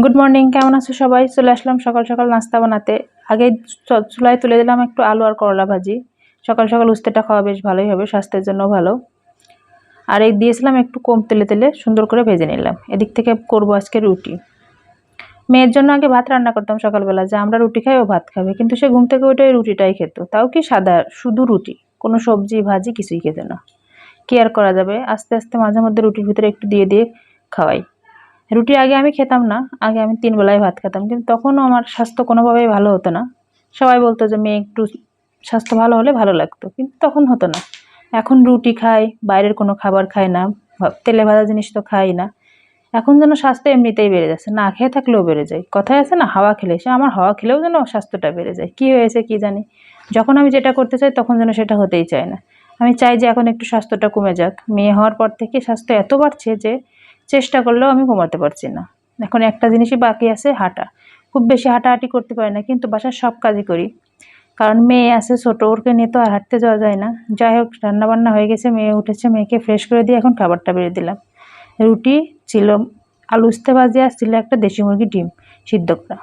Good morning, কেমন আছো সবাই? চলে আসলাম সকাল সকাল নাস্তা বানাতে। আগে চুলায় তুলে দিলাম একটু আলু আর করলা ভাজি। সকাল সকাল উস্তেটা খাওয়া বেশ ভালোই হবে, স্বাস্থ্যের জন্য ভালো। আর এই দিয়েছিলাম একটু কম তেলে তেলে সুন্দর করে ভেজে নিলাম। এদিক থেকে করব আজকে রুটি। মেয়ের জন্য আগে ভাত রান্না করতাম সকালবেলা, যে আমরা রুটি খাই ও ভাত খাবে, কিন্তু সে ঘুম থেকে ওইটাই রুটিটাই খেত, তাও কি সাদা শুধু রুটি, কোনো সবজি ভাজি কিছুই খেত না। কি আর করা যাবে, আস্তে আস্তে মাঝে মধ্যে রুটির ভিতরে একটু দিয়ে দিয়ে খাওয়াই। রুটি আগে আমি খেতাম না, আগে আমি 3 বেলায় ভাত খেতাম, কিন্তু তখনও আমার স্বাস্থ্য কোনোভাবেই ভালো হতো না। সবাই বলতো যে মেয়ে একটু স্বাস্থ্য ভালো হলে ভালো লাগতো, কিন্তু তখন হতো না। এখন রুটি খাই, বাইরের কোনো খাবার খাই না, তেলে ভাজা জিনিস তো খাই না। এখন যেন স্বাস্থ্য এমনিতেই বেড়ে যাচ্ছে, না খেয়ে থাকলেও বেড়ে যায়। কথায় আছে না, হাওয়া খেলে, সে আমার হাওয়া খেলেও যেন স্বাস্থ্যটা বেড়ে যায়। কি হয়েছে কি জানি, যখন আমি যেটা করতে চাই তখন যেন সেটা হতেই চায় না। আমি চাই যে এখন একটু স্বাস্থ্যটা কমে যাক। মেয়ে হওয়ার পর থেকে স্বাস্থ্য এত বাড়ছে যে চেষ্টা করলেও আমি কমাতে পারছি না। এখন একটা জিনিসই বাকি আছে, হাঁটা। খুব বেশি হাঁটাহাঁটি করতে পারি না, কিন্তু বাসার সব কাজই করি, কারণ মেয়ে আছে ছোট, ওরকে নিয়ে তো আর হাঁটতে যাওয়া যায় না। যাই হোক, রান্নাবান্না হয়ে গেছে, মেয়ে উঠেছে, মেয়েকে ফ্রেশ করে দিয়ে এখন খাবারটা বেড়ে দিলাম। রুটি ছিল, আলু উস্তে ভাজি আর ছিল একটা দেশি মুরগির ডিম সিদ্ধ করা।